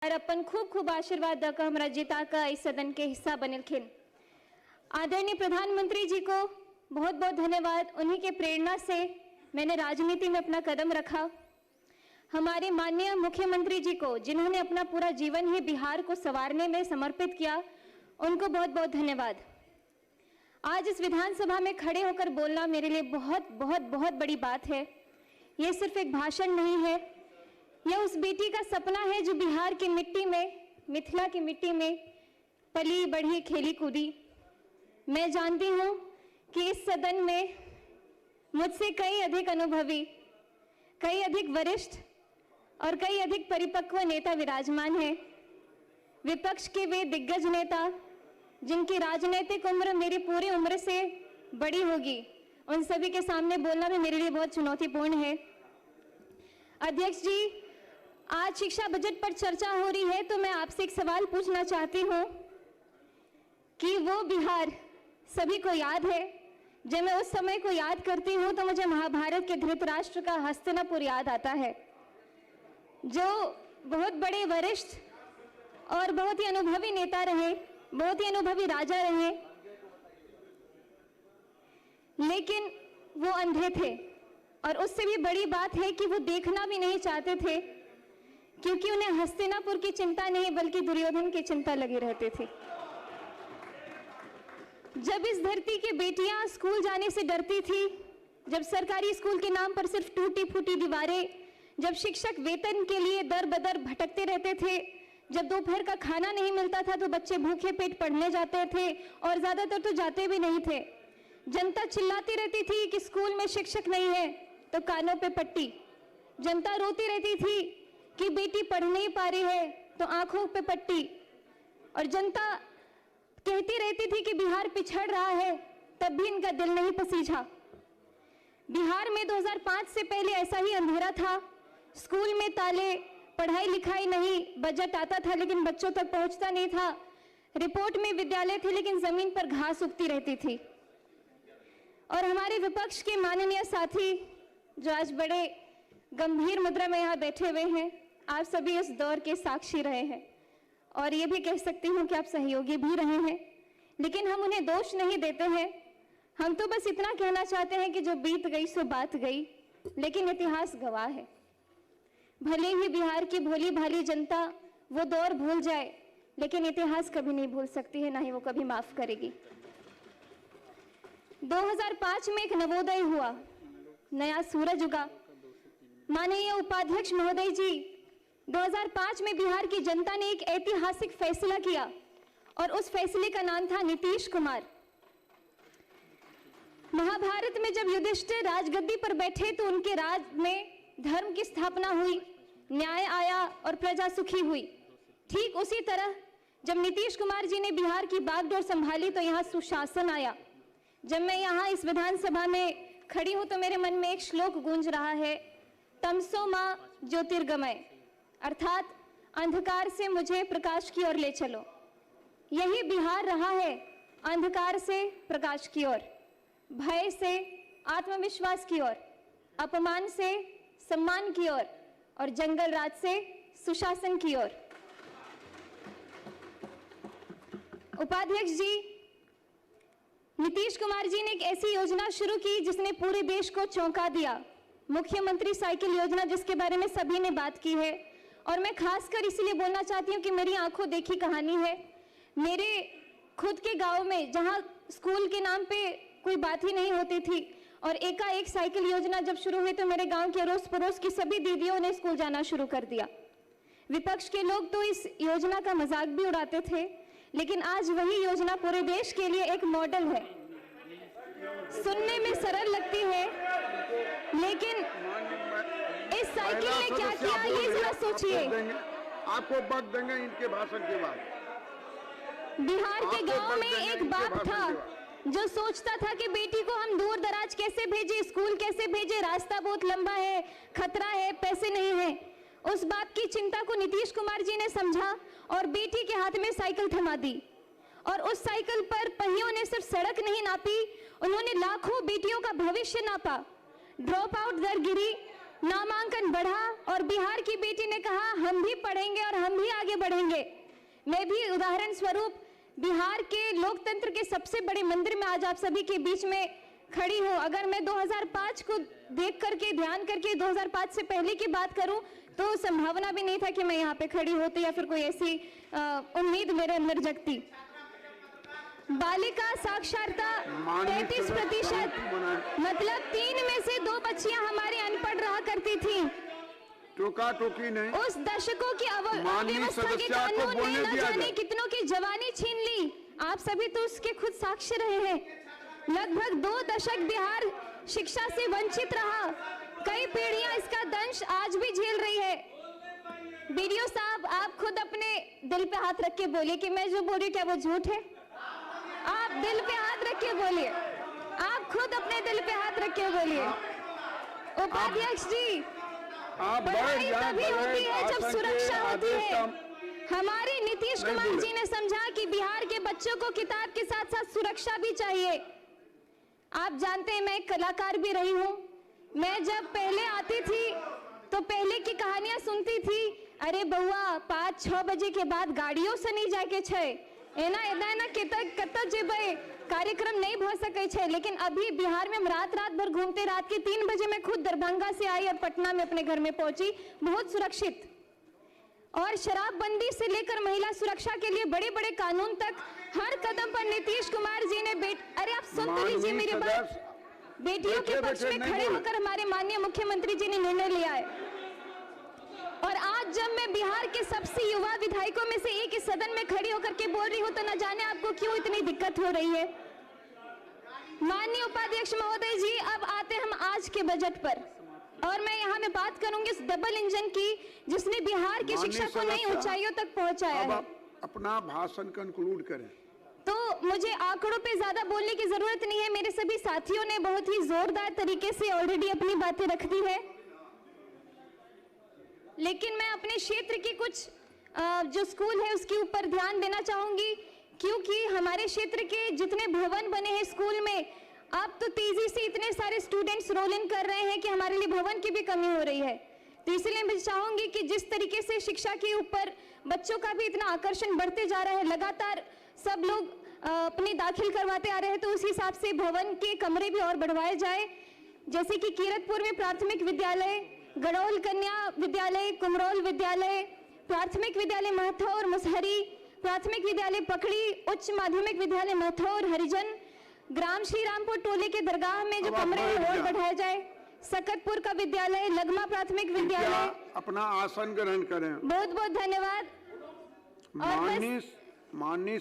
और अपन खूब खूब आशीर्वाद दक हमरा जीता का इस सदन के हिस्सा बनलखिन। आदरणीय प्रधानमंत्री जी को बहुत बहुत धन्यवाद। उन्हीं के प्रेरणा से मैंने राजनीति में अपना कदम रखा। हमारे माननीय मुख्यमंत्री जी को, जिन्होंने अपना पूरा जीवन ही बिहार को संवारने में समर्पित किया, उनको बहुत बहुत धन्यवाद। आज इस विधानसभा में खड़े होकर बोलना मेरे लिए बहुत बहुत बहुत बड़ी बात है। ये सिर्फ एक भाषण नहीं है, यह उस बेटी का सपना है जो बिहार की मिट्टी में, मिथिला की मिट्टी में पली बढ़ी, खेली कूदी। मैं जानती हूँ कि इस सदन में मुझसे कई अधिक अनुभवी, कई अधिक वरिष्ठ और कई अधिक परिपक्व नेता विराजमान हैं। विपक्ष के वे दिग्गज नेता जिनकी राजनीतिक उम्र मेरी पूरी उम्र से बड़ी होगी, उन सभी के सामने बोलना भी मेरे लिए बहुत चुनौतीपूर्ण है। अध्यक्ष जी, आज शिक्षा बजट पर चर्चा हो रही है, तो मैं आपसे एक सवाल पूछना चाहती हूँ कि वो बिहार सभी को याद है। जब मैं उस समय को याद करती हूँ तो मुझे महाभारत के धृतराष्ट्र का हस्तिनापुर याद आता है, जो बहुत बड़े वरिष्ठ और बहुत ही अनुभवी नेता रहे, बहुत ही अनुभवी राजा रहे, लेकिन वो अंधे थे। और उससे भी बड़ी बात है कि वो देखना भी नहीं चाहते थे, क्योंकि उन्हें हस्तिनापुर की चिंता नहीं बल्कि दुर्योधन की चिंता लगी रहती थी। जब इस धरती की बेटियां स्कूल जाने से डरती थी, जब सरकारी स्कूल के नाम पर सिर्फ टूटी फूटी दीवारें, जब शिक्षक वेतन के लिए दर बदर भटकते रहते थे, जब दोपहर का खाना नहीं मिलता था तो बच्चे भूखे पेट पढ़ने जाते थे और ज्यादातर तो जाते भी नहीं थे। जनता चिल्लाती रहती थी कि स्कूल में शिक्षक नहीं है, तो कानों पे पट्टी। जनता रोती रहती थी कि बेटी पढ़ नहीं पा रही है, तो आंखों पे पट्टी। और जनता कहती रहती थी कि बिहार पिछड़ रहा है, तब भी इनका दिल नहीं पसीझा। बिहार में 2005 से पहले ऐसा ही अंधेरा था। स्कूल में ताले, पढ़ाई लिखाई नहीं, बजट आता था लेकिन बच्चों तक पहुंचता नहीं था, रिपोर्ट में विद्यालय थे लेकिन जमीन पर घास उगती रहती थी। और हमारे विपक्ष के माननीय साथी जो आज बड़े गंभीर मुद्रा में यहाँ बैठे हुए हैं, आप सभी इस दौर के साक्षी रहे हैं और ये भी कह सकती हूँ कि आप सहयोगी भी रहे हैं, लेकिन हम उन्हें दोष नहीं देते हैं। हम तो बस इतना कहना चाहते हैं कि जो बीत गई सो बात गई, लेकिन इतिहास गवाह है। भले ही बिहार की भोली भाली जनता वो दौर भूल जाए, लेकिन इतिहास कभी नहीं भूल सकती है, ना ही वो कभी माफ करेगी। 2005 में एक नवोदय हुआ, नया सूरज उगा। माननीय उपाध्यक्ष महोदय जी, 2005 में बिहार की जनता ने एक ऐतिहासिक फैसला किया और उस फैसले का नाम था नीतीश कुमार। महाभारत में जब युधिष्ठिर राजगद्दी पर बैठे तो उनके राज में धर्म की स्थापना हुई, न्याय आया और प्रजा सुखी हुई। ठीक उसी तरह जब नीतीश कुमार जी ने बिहार की बागडोर संभाली तो यहाँ सुशासन आया। जब मैं यहाँ इस विधानसभा में खड़ी हूँ तो मेरे मन में एक श्लोक गूंज रहा है, तमसो माँ ज्योतिर्गमय, अर्थात अंधकार से मुझे प्रकाश की ओर ले चलो। यही बिहार रहा है, अंधकार से प्रकाश की ओर, भय से आत्मविश्वास की ओर, अपमान से सम्मान की ओर और जंगल राज से सुशासन की ओर। उपाध्यक्ष जी, नीतीश कुमार जी ने एक ऐसी योजना शुरू की जिसने पूरे देश को चौंका दिया, मुख्यमंत्री साइकिल योजना, जिसके बारे में सभी ने बात की है। और मैं खासकर इसलिए बोलना चाहती हूँ कि मेरी आंखों देखी कहानी है। मेरे खुद के गांव में, जहां स्कूल के नाम पे कोई बात ही नहीं होती थी, और एकाएक साइकिल योजना जब शुरू हुई तो मेरे गांव के अड़ोस पड़ोस की सभी दीदियों ने स्कूल जाना शुरू कर दिया। विपक्ष के लोग तो इस योजना का मजाक भी उड़ाते थे, लेकिन आज वही योजना पूरे देश के लिए एक मॉडल है। सुनने में सरल लगती है, लेकिन इस साइकिल ने क्या किया ये जरा सोचिए। आपको वक्त देंगे इनके भाषण के बाद। बिहार के गांव में एक बाप था जो सोचता था कि बेटी को हम दूर दराज कैसे भेजे, स्कूल कैसे भेजे, रास्ता बहुत लंबा है, खतरा है, पैसे नहीं है। उस बाप की चिंता को नीतीश कुमार जी ने समझा और बेटी के हाथ में साइकिल थमा दी। और उस साइकिल पर पहियों ने सिर्फ सड़क नहीं नापी, उन्होंने लाखों बेटियों का भविष्य नापा। ड्रॉप आउट दर गिरी, नामांकन बढ़ा और बिहार की बेटी ने कहा हम भी पढ़ेंगे और हम भी आगे बढ़ेंगे। मैं भी उदाहरण स्वरूप बिहार के लोकतंत्र के सबसे बड़े मंदिर में आज आप सभी के बीच में खड़ी हूं। अगर मैं 2005 को देख करके ध्यान करके 2005 से पहले की बात करूं तो संभावना भी नहीं था कि मैं यहाँ पे खड़ी होती या फिर कोई ऐसी उम्मीद मेरे अंदर जगती। बालिका साक्षरता 33%, मतलब 3 में से 2 बच्चियां हमारी अनपढ़ रहा करती थी। टोका टोकी नहीं। उस दशकों की अव्यवस्था के कानून ने न जाने कितनों की जवानी छीन ली। आप सभी तो उसके खुद साक्षी रहे हैं। लगभग 2 दशक बिहार शिक्षा से वंचित रहा। कई पीढ़ियां इसका दंश आज भी झेल रही है। बीडीओ साहब, आप खुद अपने दिल पे हाथ रख के बोलिए कि मैं जो बोल रही हूँ क्या वो झूठ है। आप दिल पे हाथ रख के बोलिए, आप खुद अपने दिल पे हाथ रख के बोलिए। उपाध्यक्ष जी, पढ़ाई तभी होती है जब सुरक्षा होती है। हमारे नीतीश कुमार जी ने समझा कि बिहार के बच्चों को किताब के साथ साथ सुरक्षा भी चाहिए। आप जानते हैं मैं एक कलाकार भी रही हूँ। मैं जब पहले आती थी तो पहले की कहानियां सुनती थी। अरे बउआ 5-6 बजे के बाद गाड़ियों से नहीं जाके छे एना एना कत जेबे कार्यक्रम नहीं भ सके छे। लेकिन अभी बिहार में हम रात भर घूमते, रात के 3 बजे मैं खुद दरभंगा से आई और पटना में अपने घर में पहुंची, बहुत सुरक्षित। और शराबबंदी से लेकर महिला सुरक्षा के लिए बड़े बड़े कानून तक हर कदम पर नीतीश कुमार जी ने अरे आप सुन तो लीजिए मेरी बात। बेटियों के पक्ष में खड़े होकर हमारे माननीय मुख्यमंत्री जी ने निर्णय लिया है। और आज जब मैं बिहार के सबसे युवा विधायकों में से एक इस सदन में खड़ी होकर के बोल रही हूँ तो न जाने आपको क्यों इतनी दिक्कत हो रही है। माननीय उपाध्यक्ष महोदय जी, अब आते हम आज के बजट पर, और मैं यहाँ में बात करूंगी इस डबल इंजन की जिसने बिहार की शिक्षा को नई ऊंचाइयों तक पहुंचाया है। अपना भाषण कंक्लूड करें। तो मुझे आंकड़ों पे ज्यादा बोलने की जरूरत नहीं है। मेरे सभी साथियों ने बहुत ही जोरदार तरीके से ऑलरेडी अपनी बातें रख दी है। लेकिन मैं अपने क्षेत्र की कुछ जो स्कूल है उसके ऊपर ध्यान देना चाहूंगी, क्योंकि हमारे क्षेत्र के जितने भवन बने हैं स्कूल में, अब तो तेजी से इतने सारे स्टूडेंट्स रोल इन कर रहे हैं कि हमारे लिए भवन की भी कमी हो रही है। तो इसलिए मैं चाहूंगी कि जिस तरीके से शिक्षा के ऊपर बच्चों का भी इतना आकर्षण बढ़ते जा रहा है, लगातार सब लोग अपने दाखिल करवाते आ रहे हैं, तो उस हिसाब से भवन के कमरे भी और बढ़वाए जाए। जैसे कि कीरतपुर में प्राथमिक विद्यालय, गड़ौल कन्या विद्यालय, कुमरौल विद्यालय, प्राथमिक विद्यालय महथौर मुसहरी, प्राथमिक विद्यालय पकड़ी, उच्च माध्यमिक विद्यालय महथौर हरिजन, ग्राम श्री रामपुर टोले के दरगाह में जो कमरे हैं और बढ़ाया जाए, सकतपुर का विद्यालय, लगमा प्राथमिक विद्यालय। अपना आसन ग्रहण करें। बहुत बहुत धन्यवाद। माननीय